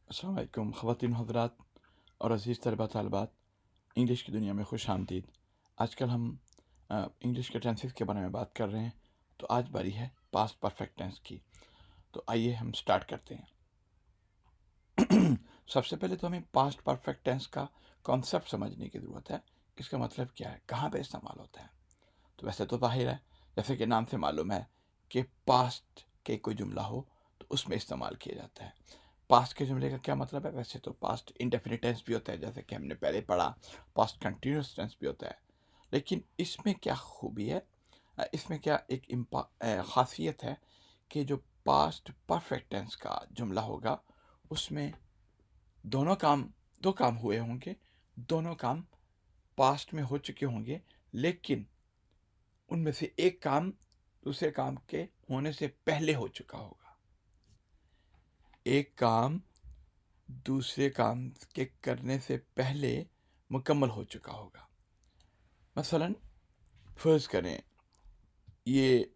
अस्सलाम वालेकुम ख़वातीन हज़रात और अज़ीज़ तलबा तालिबात, इंग्लिश की दुनिया में खुश आमदीद। आजकल हम इंग्लिश के टेंसेस के बारे में बात कर रहे हैं, तो आज बारी है पास्ट परफेक्ट टेंस की। तो आइए हम स्टार्ट करते हैं। सबसे पहले तो हमें पास्ट परफेक्ट टेंस का कॉन्सेप्ट समझने की ज़रूरत है। इसका मतलब क्या है, कहाँ पे इस्तेमाल होता है। तो वैसे तो ज़ाहिर है, जैसे कि नाम से मालूम है कि पास्ट के कोई जुमला हो तो उसमें इस्तेमाल किया जाता है। पास्ट के जुमले का क्या मतलब है, वैसे तो पास्ट इंडेफिनिट टेंस भी होता है, जैसे कि हमने पहले पढ़ा। पास्ट कंटिन्यूस टेंस भी होता है। लेकिन इसमें क्या खूबी है, इसमें क्या एक ख़ासियत है कि जो पास्ट परफेक्ट टेंस का जुमला होगा उसमें दो काम हुए होंगे। दोनों काम पास्ट में हो चुके होंगे, लेकिन उनमें से एक काम दूसरे काम के होने से पहले हो चुका होगा। एक काम दूसरे काम के करने से पहले मुकम्मल हो चुका होगा। मसलन फर्ज करें, ये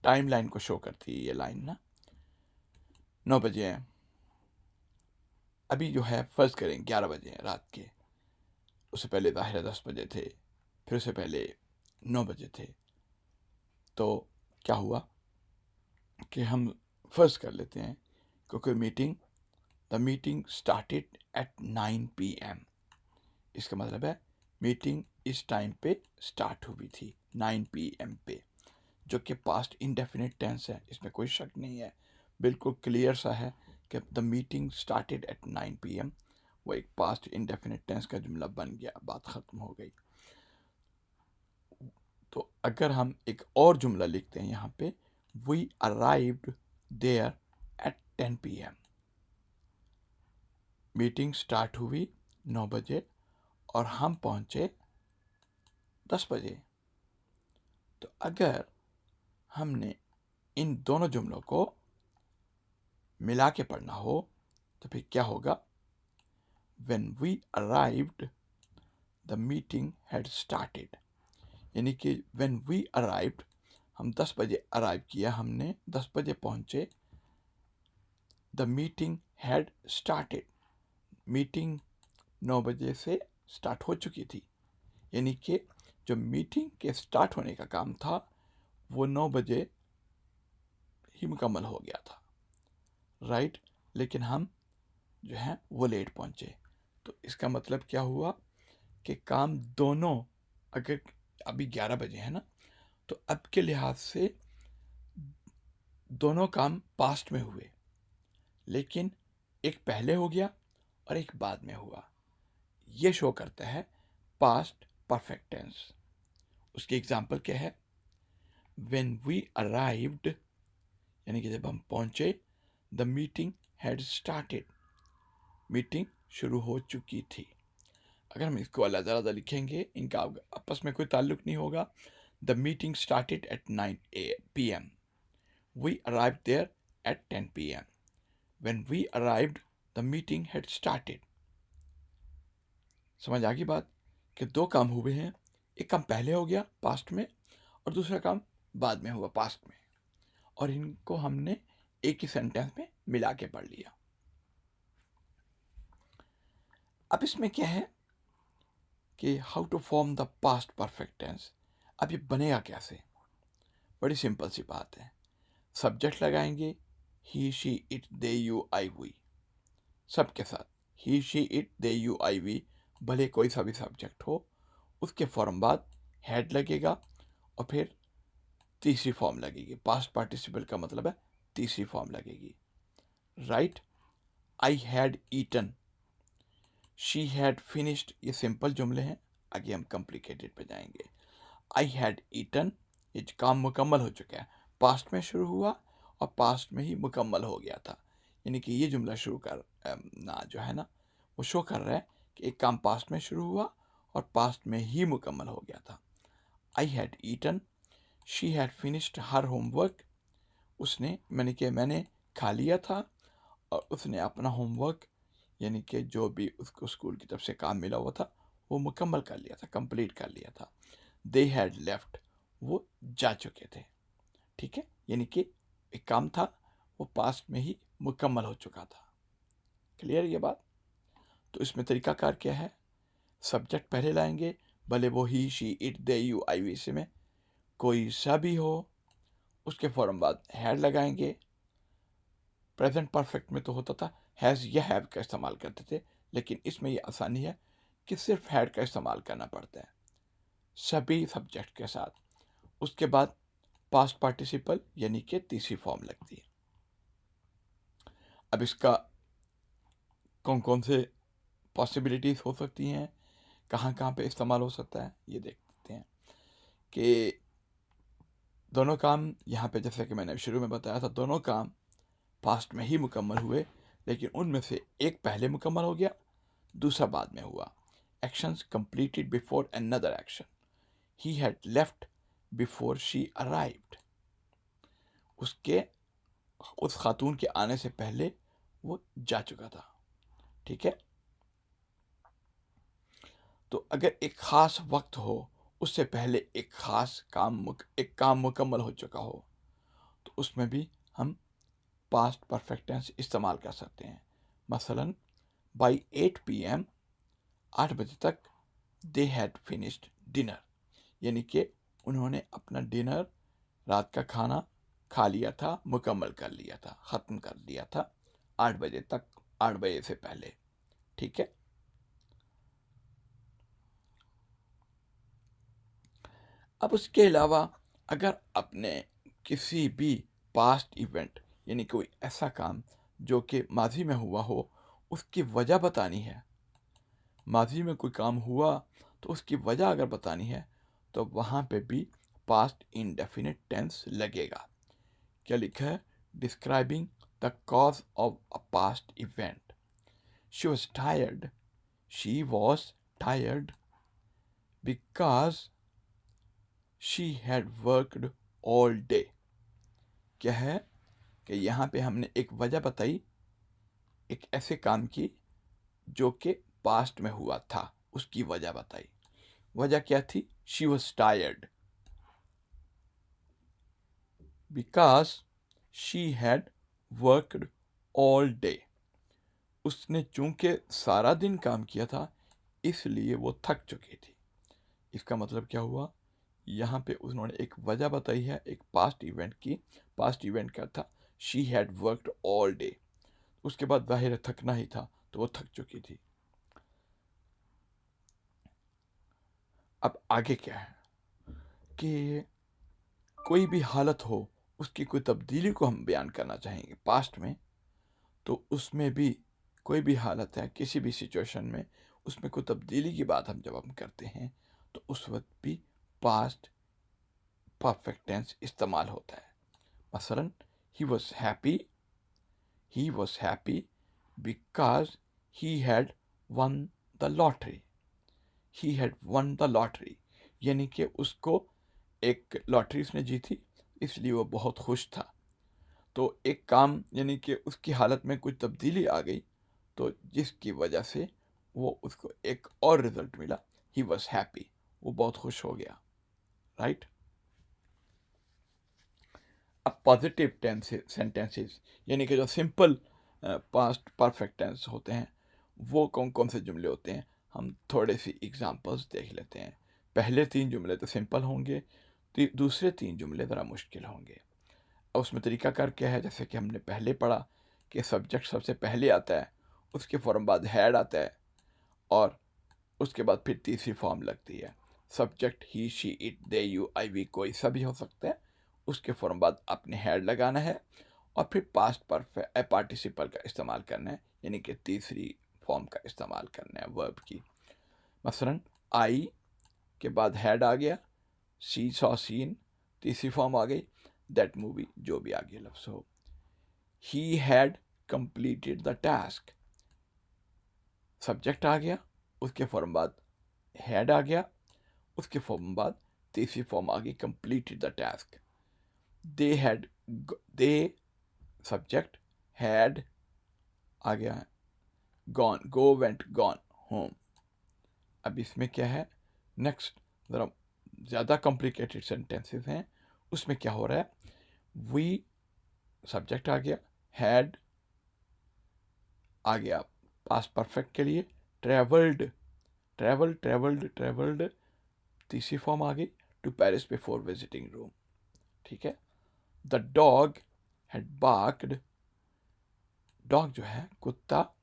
टाइम लाइन को शो करती है। ये लाइन ना 9 बजे हैं, अभी जो है फर्ज करें 11 बजे हैं रात के। उससे पहले ज़ाहिर है 10 बजे थे, फिर उससे पहले 9 बजे थे। तो क्या हुआ कि हम फर्ज कर लेते हैं कि कोई meeting, the meeting started at 9 PM। इसका मतलब है मीटिंग इस टाइम पे स्टार्ट हुई थी 9 PM पे, जो कि पास्ट इंडेफिनिट टेंस है। इसमें कोई शक नहीं है, बिल्कुल क्लियर सा है कि the meeting started at 9 PM। वो एक पास्ट इंडेफिनिट टेंस का जुमला बन गया, बात ख़त्म हो गई। तो अगर हम एक और जुमला लिखते हैं यहाँ पे, we arrived there at 10 PM। Meeting start हुई 9 बजे और हम पहुँचे 10 बजे। तो अगर हमने इन दोनों जुमलों को मिला के पढ़ना हो तो फिर क्या होगा, when we arrived the meeting had started। यानी कि when we arrived, हम 10 बजे अराइव किया, हमने 10 बजे पहुंचे। the meeting had started, meeting 9 बजे से स्टार्ट हो चुकी थी। यानी कि जो मीटिंग के स्टार्ट होने का काम था वो 9 बजे ही मुकम्मल हो गया था, राइट। लेकिन हम जो है वो लेट पहुंचे। तो इसका मतलब क्या हुआ कि काम दोनों, अगर अभी 11 बजे है ना, तो अब के लिहाज से दोनों काम पास्ट में हुए, लेकिन एक पहले हो गया और एक बाद में हुआ। ये शो करता है पास्ट परफेक्ट टेंस। उसकी एग्जांपल क्या है, व्हेन वी अराइव्ड, यानी कि जब हम पहुंचे, the meeting had started, meeting शुरू हो चुकी थी। अगर हम इसको अलग-अलग लिखेंगे, इनका आपस में कोई ताल्लुक नहीं होगा। The meeting started at 9 PM। We arrived there at 10 PM। When we arrived the meeting had started. समझ आ गई बात कि दो काम हुए हैं, एक काम पहले हो गया पास्ट में और दूसरा काम बाद में हुआ पास्ट में, और इनको हमने एक ही सेंटेंस में मिला के पढ़ लिया। अब इसमें क्या है कि how to form the past perfect tense. अब ये बनेगा कैसे, बड़ी सिंपल सी बात है। सब्जेक्ट लगाएंगे, he she it they you I we, सबके साथ he she it they you I we, भले कोई सा भी सब्जेक्ट हो। उसके फॉर्म बाद हैड लगेगा और फिर तीसरी फॉर्म लगेगी। पास्ट पार्टिसिपल का मतलब है तीसरी फॉर्म लगेगी, right. I had eaten, she had finished, ये सिंपल जुमले हैं। आगे हम कॉम्प्लिकेटेड पे जाएंगे। आई हैड ईटन, ये काम मुकम्मल हो चुका है, पास्ट में शुरू हुआ और पास्ट में ही मुकम्मल हो गया था। यानी कि ये जुमला शुरू कर ना जो है ना, वो शो कर रहा है कि एक काम पास्ट में शुरू हुआ और पास्ट में ही मुकम्मल हो गया था। I had eaten, she had finished her homework, उसने मैंने खा लिया था और उसने अपना होमवर्क, यानी कि जो भी उसको स्कूल की तरफ से काम मिला हुआ था वो मुकम्मल कर लिया था, कंप्लीट कर लिया था। दे हैड लेफ्ट, वो जा चुके थे, ठीक है। यानी कि एक काम था वो पास्ट में ही मुकम्मल हो चुका था। क्लियर ये बात? तो इसमें तरीकाकार क्या है, सब्जेक्ट पहले लाएंगे, भले वो he, she, it, they, you, I, we से में कोई सा भी हो, उसके फौरन बाद हैड लगाएंगे। प्रेजेंट परफेक्ट में तो होता था हैज़ या हैव का इस्तेमाल करते थे, लेकिन इसमें ये आसानी है कि सिर्फ हैड का इस्तेमाल करना पड़ता है सभी सब्जेक्ट के साथ। उसके बाद पास्ट पार्टिसिपल यानी कि तीसरी फॉर्म लगती है। अब इसका कौन कौन से पॉसिबिलिटीज हो सकती हैं, कहाँ कहाँ पे इस्तेमाल हो सकता है, ये देखते हैं कि दोनों काम यहाँ पे, जैसे कि मैंने शुरू में बताया था, दोनों काम पास्ट में ही मुकम्मल हुए, लेकिन उनमें से एक पहले मुकम्मल हो गया, दूसरा बाद में हुआ। Actions completed before another action, he had left before she arrived, उसके उस खातून के आने से पहले वो जा चुका था। ठीक है, तो अगर एक खास वक्त हो, उससे पहले एक खास काम मुकम्मल हो चुका हो, तो उसमें भी हम पास्ट परफेक्ट टेंस इस्तेमाल कर सकते हैं। मसलन बाई 8 PM, 8 बजे तक, दे हैड फिनिश्ड डिनर, यानी कि उन्होंने अपना डिनर, रात का खाना खा लिया था, मुकम्मल कर लिया था, ख़त्म कर लिया था 8 बजे तक, 8 बजे से पहले। ठीक है, अब उसके अलावा अगर अपने किसी भी पास्ट इवेंट, यानी कोई ऐसा काम जो कि माजी में हुआ हो, उसकी वजह बतानी है, माजी में कोई काम हुआ तो उसकी वजह अगर बतानी है, तो वहाँ पे भी पास्ट इंडेफिनिट टेंस लगेगा। क्या लिखा है, describing the cause of a past event, she was tired, she was tired because she had worked all day. क्या है कि यहाँ पे हमने एक वजह बताई, एक ऐसे काम की जो कि पास्ट में हुआ था, उसकी वजह बताई। वजह क्या थी, she was tired because she had worked all day, उसने चूंकि सारा दिन काम किया था इसलिए वो थक चुकी थी। इसका मतलब क्या हुआ, यहाँ पे उन्होंने एक वजह बताई है एक पास्ट इवेंट की। पास्ट इवेंट क्या था, she had worked all day, उसके बाद जाहिर थकना ही था, तो वो थक चुकी थी। अब आगे क्या है कि कोई भी हालत हो, उसकी कोई तब्दीली को हम बयान करना चाहेंगे पास्ट में, तो उसमें भी कोई भी हालत है, किसी भी सिचुएशन में उसमें कोई तब्दीली की बात जब हम करते हैं, तो उस वक्त भी पास्ट परफेक्ट टेंस इस्तेमाल होता है। मसलन he was happy because he had one the lottery, he had one the lottery, यानी कि उसको एक लॉटरी उसने जीती, इसलिए वो बहुत खुश था। तो एक काम यानी कि उसकी हालत में कुछ तब्दीली आ गई, तो जिसकी वजह से वो उसको एक और रिजल्ट मिला, ही वॉज हैप्पी, वो बहुत खुश हो गया। राइट, अब पॉजिटिव सेंटेंसेस यानी कि जो सिंपल पास्ट परफेक्ट टेंस होते हैं, वो कौन कौन से जुमले होते हैं, हम थोड़े सी एग्जांपल्स देख लेते हैं। पहले 3 जुमले तो सिंपल होंगे, दूसरे 3 जुमले ज़रा मुश्किल होंगे। और उसमें तरीकाकार क्या है, जैसे कि हमने पहले पढ़ा कि सब्जेक्ट सबसे पहले आता है, उसके फ़ौरन बाद हैड आता है, और उसके बाद फिर तीसरी फॉर्म लगती है। Subject he, she, it, they, you, I, we कोई सा भी हो सकता है, उसके फ़ौरन बाद आपने हैड लगाना है और फिर पास्ट परफेक्ट पार्टिसिपल का इस्तेमाल करना है, यानी कि तीसरी फॉर्म का इस्तेमाल करना है वर्ब की। मसलन आई के बाद हैड आ गया, सी सॉ सीन, तीसरी फॉर्म आ गई, दैट मूवी, जो भी आगे लफ्ज़ हो। He had completed the task, subject आ गया, उसके फॉर्म बाद हैड आ गया, उसके फॉर्म बाद तीसरी फॉर्म आ गई completed the task. They subject, had आ गया है, gone, go, went, gone home. अब इसमें क्या है, नेक्स्ट ज़रा ज़्यादा कॉम्प्लिकेटेड सेंटेंसेस हैं, उसमें क्या हो रहा है, वी सब्जेक्ट आ गया, हैड आ गया पास्ट परफेक्ट के लिए ट्रेवल्ड, ट्रेवल्ड तीसरी फॉर्म आ गई, टू पेरिस बिफोर विजिटिंग रोम। ठीक है। द डॉग हैड बार्क्ड, डॉग जो है कुत्ता,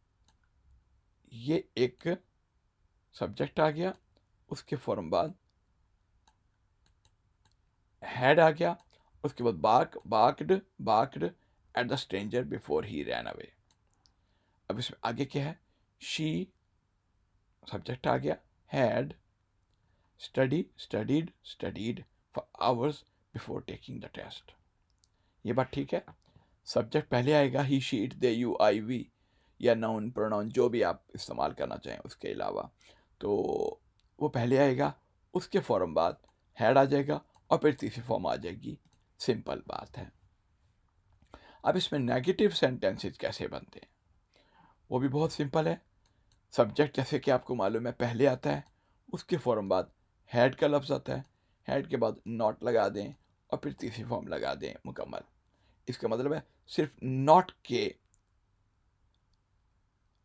ये एक सब्जेक्ट आ गया, उसके फौरन बाद हैड आ गया, उसके बाद barked at the stranger before he ran away. अब इसमें आगे क्या है, शी सब्जेक्ट आ गया, had studied for hours before taking the test. ये बात ठीक है। सब्जेक्ट पहले आएगा, he she it they you I we, या नाउन प्रोनाउन जो भी आप इस्तेमाल करना चाहें उसके अलावा, तो वो पहले आएगा, उसके फौरन बाद हैड आ जाएगा और फिर तीसरी फॉर्म आ जाएगी। सिंपल बात है। अब इसमें नेगेटिव सेंटेंसेस कैसे बनते हैं, वो भी बहुत सिंपल है। सब्जेक्ट जैसे कि आपको मालूम है पहले आता है, उसके फौरन बाद हैड का लफ्ज़ आता है, हैड के बाद नॉट लगा दें और फिर तीसरी फॉर्म लगा दें मुकम्मल। इसका मतलब है सिर्फ नॉट के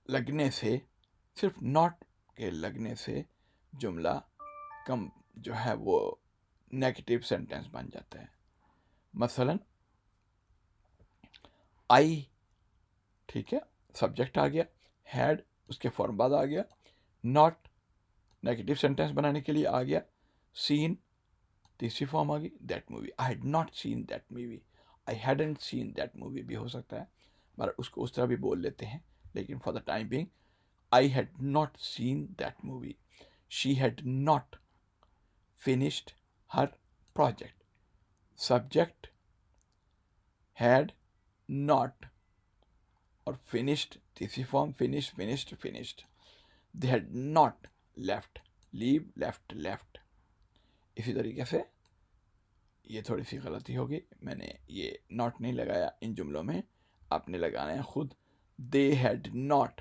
लगने से, सिर्फ नॉट के लगने से जुमला कम जो है वो नेगेटिव सेंटेंस बन जाता है। मसलन आई, ठीक है, सब्जेक्ट आ गया, हैड उसके फौरन बाद आ गया, नॉट नेगेटिव सेंटेंस बनाने के लिए आ गया, सीन तीसरी फॉर्म आ गई, that movie, I had not seen that movie, I hadn't seen that movie भी हो सकता है, पर उसको उस तरह भी बोल लेते हैं, लेकिन for the time being I had not seen that movie. She had not finished her project. Subject had not और finished तीसरी form, finished. They had not left, leave, left. इसी तरीके से ये थोड़ी सी गलती होगी, मैंने ये not नहीं लगाया इन जुमलों में, आपने लगाना है खुद। They had not,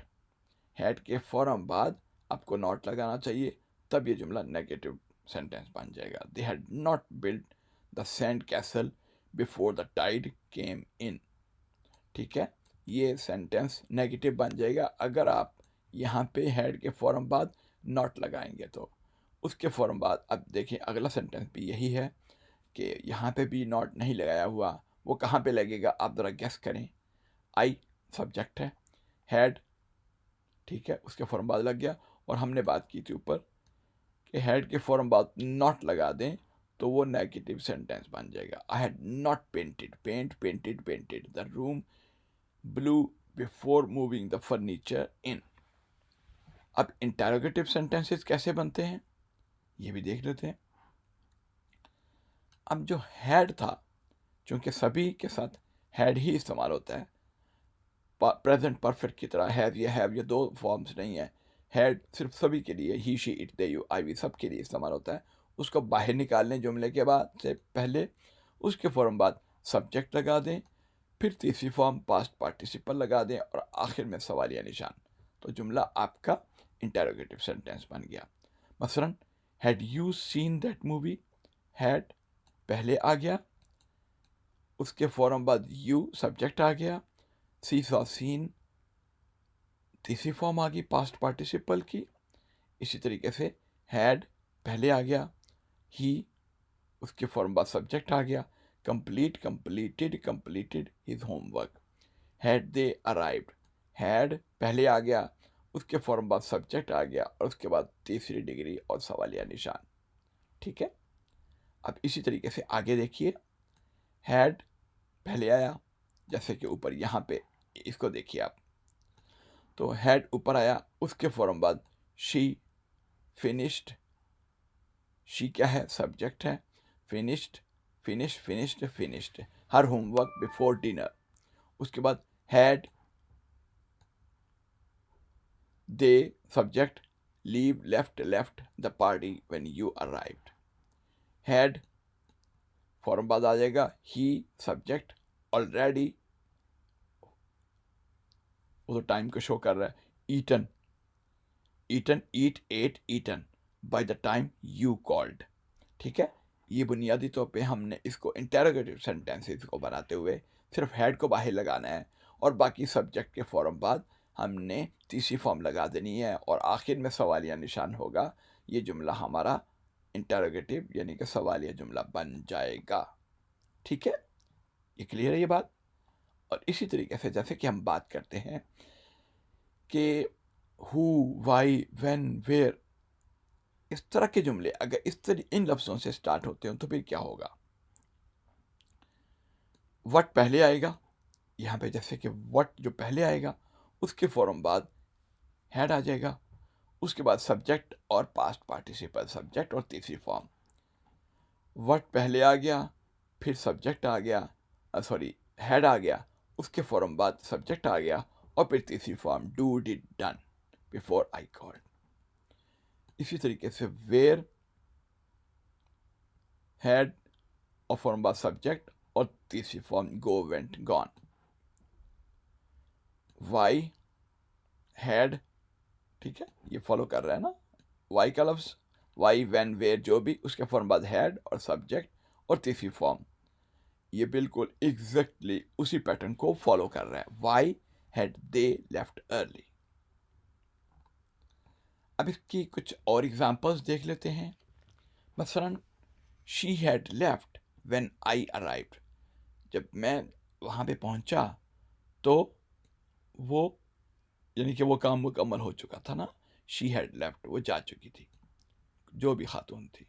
हैड के फौरन बाद आपको नॉट लगाना चाहिए, तब ये जुमला नेगेटिव सेंटेंस बन जाएगा। They had not built the sand castle before the tide came in. ठीक है, ये सेंटेंस नेगेटिव बन जाएगा अगर आप यहाँ पे हैड के फौरन बाद नॉट लगाएंगे तो। उसके फौरन बाद अब देखिए अगला सेंटेंस भी यही है कि यहाँ पे भी नॉट नहीं लगाया हुआ, वो कहाँ पे लगेगा आप ज़रा गेस करें। आई सब्जेक्ट है, हैड ठीक है उसके फौरन बाद लग गया, और हमने बात की थी ऊपर कि हैड के फौरन बाद नॉट लगा दें तो वो नेगेटिव सेंटेंस बन जाएगा। I had not painted the room blue before moving the furniture इन। अब इंटरोगेटिव सेंटेंसेस कैसे बनते हैं ये भी देख लेते हैं। अब जो हैड था, चूंकि सभी के साथ हैड ही इस्तेमाल होता है, प्रेजेंट परफेक्ट की तरह हैव ये दो फॉर्म्स नहीं है, हैड सिर्फ सभी के लिए, he she it they you I we सब के लिए इस्तेमाल होता है। उसको बाहर निकालने जुमले के बाद से पहले उसके फौरन बाद सब्जेक्ट लगा दें, फिर तीसरी फॉर्म पास्ट पार्टिसिपल लगा दें और आखिर में सवालिया निशान, तो जुमला आपका इंटरोगेटिव सेंटेंस बन गया। मसलन had you seen that movie, had पहले आ गया, उसके फौरन बाद यू सब्जेक्ट आ गया, सी सॉ सीन तीसरी फॉर्म आ गई पास्ट पार्टिसिपल की। इसी तरीके से हैड पहले आ गया, ही उसके फॉर्म बाद सब्जेक्ट आ गया, completed his homework. Had they arrived, had पहले आ गया, उसके फॉर्म बाद सब्जेक्ट आ गया और उसके बाद तीसरी डिग्री और सवालिया निशान। ठीक है, अब इसी तरीके से आगे देखिए, हैड पहले आया, जैसे कि ऊपर यहाँ पे इसको देखिए आप, तो हैड ऊपर आया, उसके फौरन बाद शी फिनिश्ड, शी क्या है सब्जेक्ट है, finished her homework before dinner. उसके बाद had they subject, leave left the party when you arrived. Had फौरन बाद आ जाएगा ही सब्जेक्ट, ऑलरेडी वो तो टाइम को शो कर रहा है, eaten eaten by the time you called. ठीक है, ये बुनियादी तौर पे हमने इसको इंटेरोगेटिव सेंटेंसेस को बनाते हुए सिर्फ हैड को बाहर लगाना है और बाकी सब्जेक्ट के फौरन बाद हमने तीसरी फॉर्म लगा देनी है और आखिर में सवालिया निशान होगा। ये जुमला हमारा इंटरोगेटिव यानी कि सवालिया जुमला बन जाएगा। ठीक है, ये क्लियर है ये बात। और इसी तरीके से जैसे कि हम बात करते हैं कि हु, वाई, व्हेन, वेयर, इस तरह के जुमले अगर इन लफ्ज़ों से स्टार्ट होते हो तो फिर क्या होगा? व्हाट पहले आएगा, यहाँ पे जैसे कि व्हाट जो पहले आएगा उसके फौरन बाद हैड आ जाएगा, उसके बाद सब्जेक्ट और पास्ट पार्टिसिपल सब्जेक्ट और तीसरी फॉर्म। व्हाट पहले आ गया, फिर सब्जेक्ट आ गया, सॉरी हैड आ गया, उसके फौरन बाद सब्जेक्ट आ गया और फिर तीसरी form do, did, done, before I called. इसी तरीके से वेयर, हैड और फौरन बाद सब्जेक्ट और तीसरी form go, went, gone. Why, had, ठीक है, ये फॉलो कर रहा है ना, वाई का लफ्ज़, वाई, व्हेन, वेयर जो भी, उसके फौरन बाद हैड और सब्जेक्ट और तीसरी फॉर्म। ये बिल्कुल एग्जैक्टली उसी पैटर्न को फॉलो कर रहा है। Why had they left early. अब इसकी कुछ और एग्जांपल्स देख लेते हैं। मसलन she had left when I arrived. जब मैं वहाँ पे पहुँचा तो वो यानी कि वो काम मुकम्मल हो चुका था ना। शी हैड लेफ्ट, वो जा चुकी थी, जो भी खातून थी।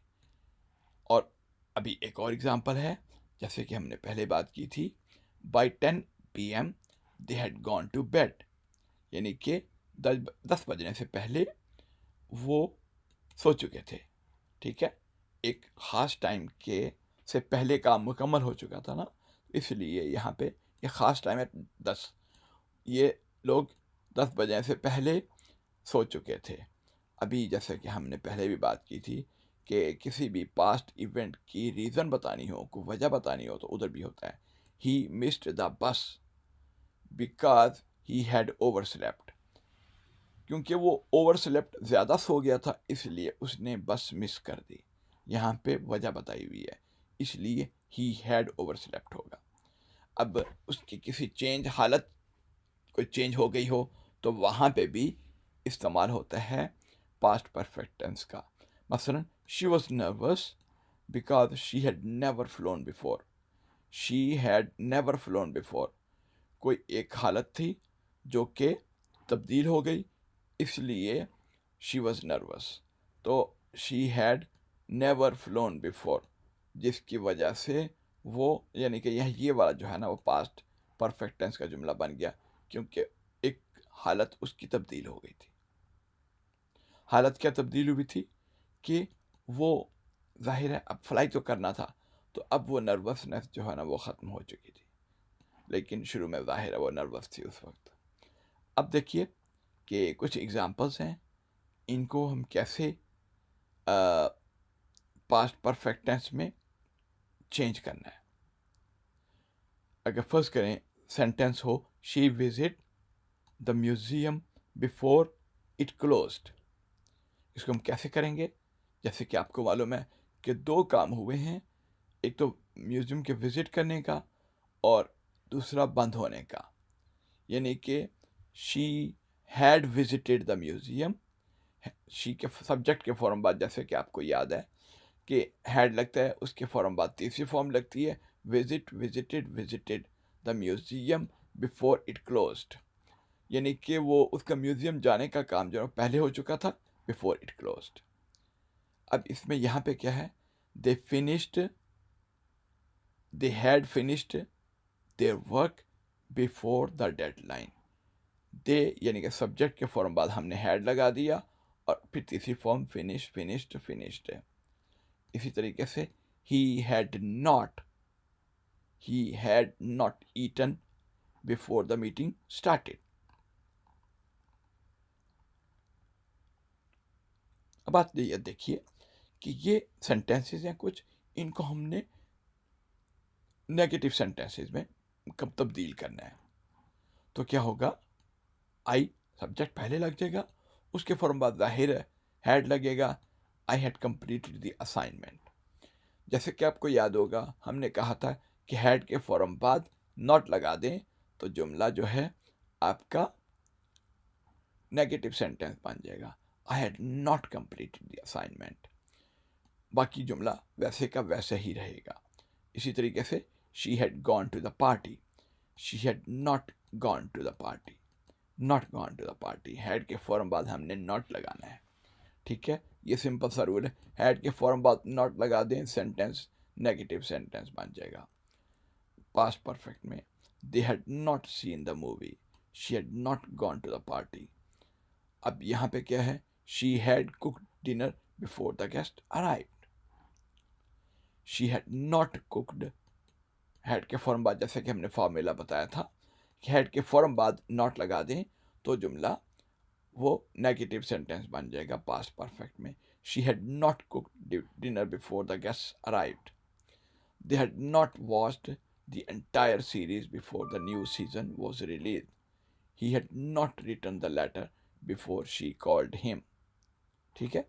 और अभी एक और एग्जांपल है, जैसे कि हमने पहले बात की थी, by 10 PM they had gone to bed, यानी कि 10 बजने से पहले वो सो चुके थे। ठीक है, एक ख़ास टाइम के से पहले काम मुकम्मल हो चुका था ना, इसलिए यहाँ पे ये ख़ास टाइम है 10। ये लोग 10 बजने से पहले सो चुके थे। अभी जैसे कि हमने पहले भी बात की थी कि किसी भी पास्ट इवेंट की रीज़न बतानी हो, कोई वजह बतानी हो, तो उधर भी होता है he missed the bus because he had over slept. क्योंकि वो ओवर स्लेप्ट, ज़्यादा सो गया था, इसलिए उसने बस मिस कर दी। यहाँ पे वजह बताई हुई है, इसलिए ही हैड ओवर स्लेप्ट होगा। अब उसकी किसी चेंज, हालत कोई चेंज हो गई हो तो वहाँ पे भी इस्तेमाल होता है पास्ट परफेक्ट टेंस का। मसलन she was nervous because she had never phloem before. She had never phloem before, कोई एक हालत थी जो कि तब्दील हो गई, इसलिए शी वॉज नर्वस। तो she had never phloem before, जिसकी वजह से वो यानी कि यह ये वाला जो है ना वो पास्ट परफेक्ट टेंस का जुमला बन गया, क्योंकि एक हालत उसकी तब्दील हो गई थी। हालत क्या तब्दील हुई थी कि वो जाहिर है अब फ्लाई तो करना था, तो अब वो नर्वसनेस जो है ना वो ख़त्म हो चुकी थी, लेकिन शुरू में जाहिर है वो नर्वस थी उस वक्त। अब देखिए कि कुछ एग्जांपल्स हैं, इनको हम कैसे पास्ट परफेक्ट टेंस में चेंज करना है। अगर फर्स्ट करें सेंटेंस हो she visit the museum before it closed, इसको हम कैसे करेंगे? जैसे कि आपको मालूम है कि दो काम हुए हैं, एक तो म्यूज़ियम के विज़िट करने का और दूसरा बंद होने का। यानी कि she had visited the museum, she के सब्जेक्ट के फॉर्म बाद, जैसे कि आपको याद है कि हैड लगता है, उसके फौरन बाद तीसरी फॉर्म लगती है visit, visited, visited the museum before it closed, यानी कि वो उसका म्यूज़ियम जाने का काम जो पहले हो चुका था, बिफोर इट क्लोज्ड। अब इसमें यहाँ पे क्या है, they had finished their work before the deadline. They यानी कि सब्जेक्ट के फॉर्म बाद हमने हैड लगा दिया और फिर तीसरी फॉर्म फिनिश, फिनिश्ड, फिनिश्ड है। इसी तरीके से he had not eaten before the meeting started। अब बात ये देखिए कि ये सेंटेंसेस हैं कुछ, इनको हमने नेगेटिव सेंटेंसेस में कब तब्दील करना है। तो क्या होगा, आई सब्जेक्ट पहले लग जाएगा, उसके फौरन बाद जाहिर है हैड लगेगा, I had completed the assignment. जैसे कि आपको याद होगा हमने कहा था कि हैड के फौरन बाद नॉट लगा दें तो जुमला जो है आपका नेगेटिव सेंटेंस बन जाएगा, I had not completed the assignment. बाकी जुमला वैसे का वैसे ही रहेगा। इसी तरीके से she had gone to the party, she had not gone to the party, not gone to the party. Had के फौरन बाद हमने नॉट लगाना है, ठीक है। ये सिंपल सा रूल है, हैड के फौरन बाद नॉट लगा दें, सेंटेंस नेगेटिव सेंटेंस बन जाएगा। पास्ट परफेक्ट में they had not seen the movie, she had not gone to the party. अब यहाँ पे क्या है, she had cooked dinner before the guest arrived, she had not cooked. Had के फौरन बाद, जैसे कि हमने फॉर्मूला बताया था कि हैड के फौरन बाद नॉट लगा दें तो जुमला वो नेगेटिव सेंटेंस बन जाएगा पास्ट परफेक्ट में। She had not cooked dinner before the guest arrived, they had not watched the entire series before the new season was release, he had not return the letter before she called him. ठीक है,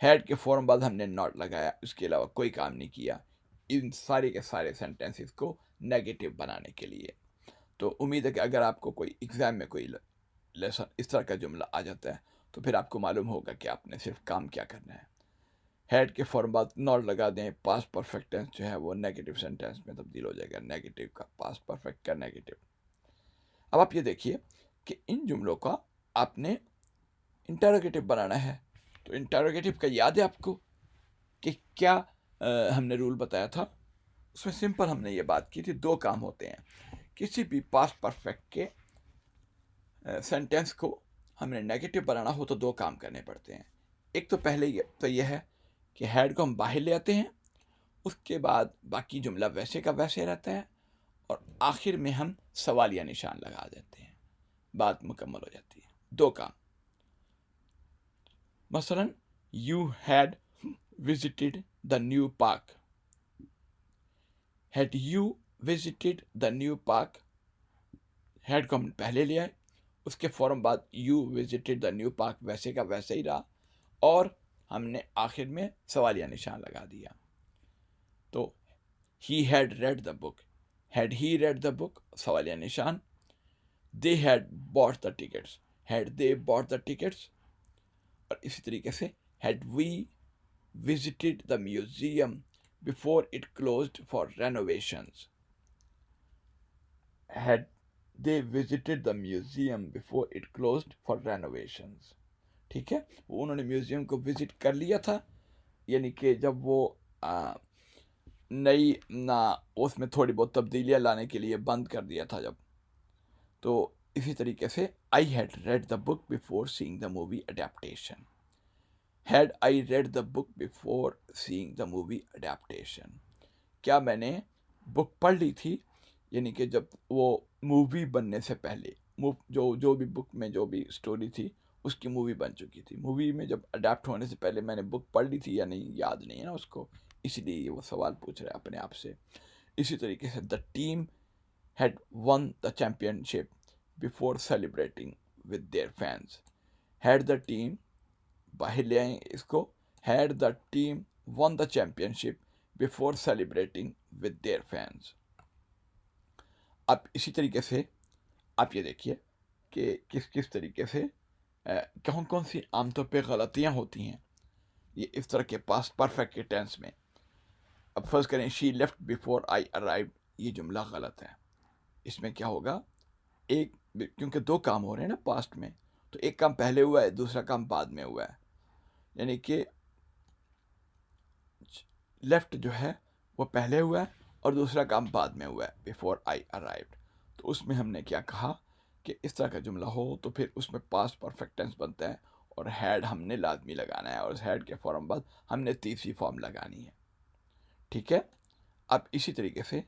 had के फौरन बाद हमने not लगाया, उसके अलावा कोई काम नहीं किया इन सारे के सारे सेंटेंसेस को नेगेटिव बनाने के लिए। तो उम्मीद है कि अगर आपको कोई एग्जाम में कोई लेसन इस तरह का जुमला आ जाता है तो फिर आपको मालूम होगा कि आपने सिर्फ काम क्या करना है। हैड के फौरन बाद नॉट लगा दें, पास्ट परफेक्ट टेंस जो है वो नेगेटिव सेंटेंस में तब्दील हो जाएगा, नेगेटिव का पास्ट परफेक्ट का नेगेटिव। अब आप ये देखिए कि इन जुमलों का आपने इंटरोगेटिव बनाना है। तो इंटरोगेटिव का याद है आपको कि क्या हमने रूल बताया था? उसमें सिंपल हमने ये बात की थी, दो काम होते हैं किसी भी पास्ट परफेक्ट के सेंटेंस को हमने नेगेटिव बनाना हो तो दो काम करने पड़ते हैं। एक तो पहले ये है कि हैड को हम बाहर ले आते हैं, उसके बाद बाकी जुमला वैसे का वैसे रहता है और आखिर में हम सवालिया निशान लगा देते हैं, बात मुकम्मल हो जाती है। दो काम, मसलन you had visited the new park, had you visited the new park, had को हम पहले ले आए, उसके फौरन बाद you visited the new park वैसे का वैसे ही रहा और हमने आखिर में सवालिया निशान लगा दिया। तो he had read the book, had he read the book सवालिया निशान, they had bought the tickets, had they bought the tickets, और इसी तरीके से had we visited the museum before it closed for renovations, had they visited the museum before it closed for renovations। ठीक है, उन्होंने museum को visit कर लिया था, यानी कि जब वो नई ना उसमें थोड़ी बहुत तब्दीलियां लाने के लिए बंद कर दिया था जब। तो इसी तरीके से I had read the book before seeing the movie adaptation, had I read the book before seeing the movie adaptation, क्या मैंने बुक पढ़ ली थी, यानी कि जब वो मूवी बनने से पहले जो भी बुक में जो भी स्टोरी थी उसकी मूवी बन चुकी थी, मूवी में जब अडेप्ट होने से पहले मैंने बुक पढ़ ली थी या नहीं, याद नहीं है ना उसको, इसलिए वो सवाल पूछ रहा है अपने आप से। इसी तरीके से the team had one the championship before celebrating with their fans, had the team, बाहर ले आए इसको, had the team one the championship before celebrating with their fans. अब इसी तरीके से आप ये देखिए कि किस किस तरीके से कौन कौन सी आमतौर पे गलतियां होती हैं ये इस तरह के पास्ट परफेक्ट के टेंस में। अब फर्ज करें she left before I arrived, ये जुमला गलत है। इसमें क्या होगा, एक क्योंकि दो काम हो रहे हैं ना पास्ट में, तो एक काम पहले हुआ है, दूसरा काम बाद में हुआ है, यानी कि लेफ्ट जो है वो पहले हुआ है और दूसरा काम बाद में हुआ है, बिफोर आई अराइव्ड। तो उसमें हमने क्या कहा कि इस तरह का जुमला हो तो फिर उसमें पास्ट परफेक्ट टेंस बनता है और हैड हमने लाजमी लगाना है और हैड के फौरन बाद हमने तीसरी फॉर्म लगानी है। ठीक है, अब इसी तरीके से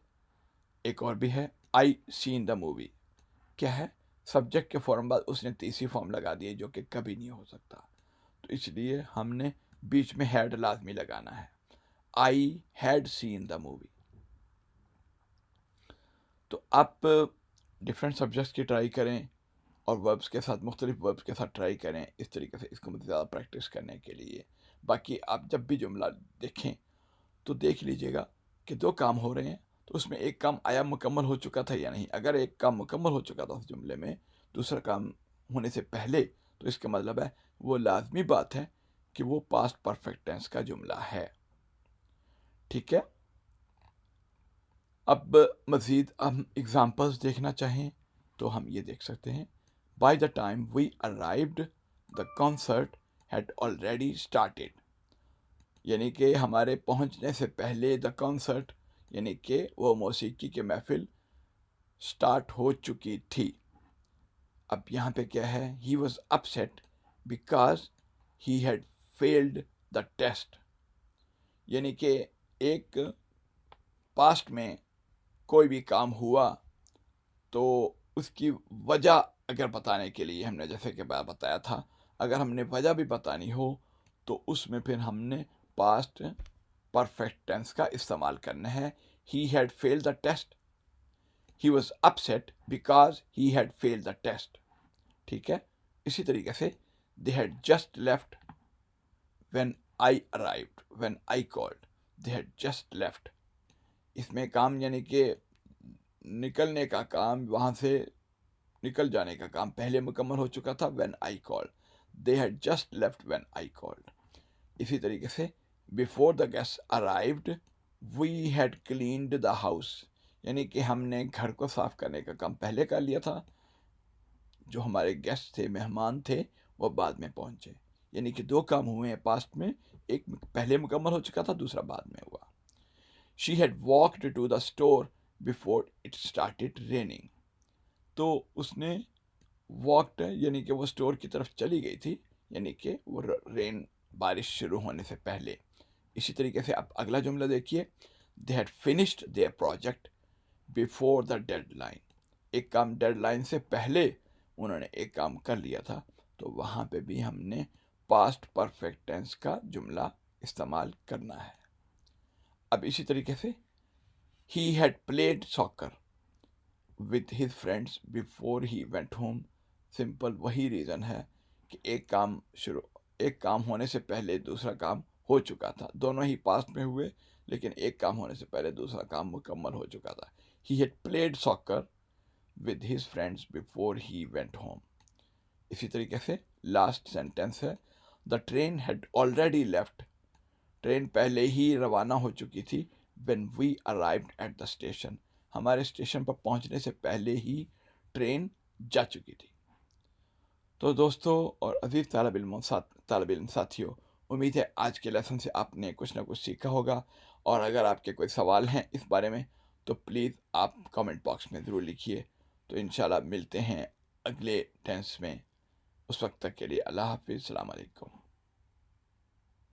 एक और भी है, आई सीन द मूवी, क्या है, सब्जेक्ट के फौरन बाद उसने तीसरी फॉर्म लगा दी है जो कि कभी नहीं हो सकता, तो इसलिए हमने बीच में हैड लाजमी लगाना है, I had seen the movie. तो आप डिफरेंट सब्जेक्ट्स की ट्राई करें और वर्ब्स के साथ, मुख्तलिफ वर्ब्स के साथ ट्राई करें इस तरीके से, इसको मुझे ज़्यादा प्रैक्टिस करने के लिए। बाकी आप जब भी जुमला देखें तो देख लीजिएगा कि दो काम हो रहे हैं तो उसमें एक काम आया मुकम्मल हो चुका था या नहीं। अगर एक काम मुकम्मल हो चुका था उस जुमले में, दूसरा काम होने से पहले, तो इसका मतलब है वो लाजमी बात है कि वो पास्ट परफेक्ट टेंस का जुमला है। ठीक है, अब मज़ीद हम एग्जांपल्स देखना चाहें तो हम ये देख सकते हैं। By the time we arrived the concert had already started, यानी कि हमारे पहुंचने से पहले द कॉन्सर्ट यानी कि वो मौसीकी की महफिल स्टार्ट हो चुकी थी। अब यहाँ पे क्या है, he was upset because he had failed the test, यानी कि एक पास्ट में कोई भी काम हुआ तो उसकी वजह अगर बताने के लिए हमने जैसे कि बताया था, अगर हमने वजह भी बतानी हो तो उसमें फिर हमने पास्ट परफेक्ट टेंस का इस्तेमाल करना है। He had failed the test, he was upset because he had failed the test. ठीक है, इसी तरीके से they had just left when I arrived, when I called, they had just left. इसमें काम यानी कि निकलने का काम, वहाँ से निकल जाने का काम पहले मुकम्मल हो चुका था। When I called, they had just left when I called. इसी तरीके से before the guest arrived we had cleaned the house, यानी कि हमने घर को साफ करने का काम पहले कर लिया था, जो हमारे गेस्ट थे, मेहमान थे, वो बाद में पहुंचे। यानी कि दो काम हुए हैं पास्ट में, एक पहले मुकम्मल हो चुका था, दूसरा बाद में हुआ। She had walked to the store before it started raining, तो उसने वॉक्ड यानी कि वो स्टोर की तरफ चली गई थी, यानी कि वो रेन बारिश शुरू होने से पहले। इसी तरीके से आप अगला जुमला देखिए, दे had finished there project before the deadline, एक काम डेडलाइन से पहले उन्होंने एक काम कर लिया था, तो वहाँ पे भी हमने पास्ट परफेक्ट टेंस का जुमला इस्तेमाल करना है। अब इसी तरीके से ही had played soccer with his friends before he went home, simple वही रीज़न है कि एक काम होने से पहले दूसरा काम हो चुका था। दोनों ही पास्ट में हुए, लेकिन एक काम होने से पहले दूसरा काम मुकम्मल हो चुका था। He had played soccer with his friends before he went home. इसी तरीके से लास्ट सेंटेंस है, the train had already left, train पहले ही रवाना हो चुकी थी। When we arrived at the station, हमारे स्टेशन पर पहुंचने से पहले ही ट्रेन जा चुकी थी। तो दोस्तों और अजीज तालिब इल्म साथियों, उम्मीद है आज के लेसन से आपने कुछ ना कुछ सीखा होगा, और अगर आपके कोई सवाल हैं इस बारे में तो प्लीज़ आप कमेंट बॉक्स में ज़रूर लिखिए। तो इंशाल्लाह मिलते हैं अगले टेंस में, उस वक्त तक के लिए अल्लाह हाफिज़, अस्सलाम वालेकुम।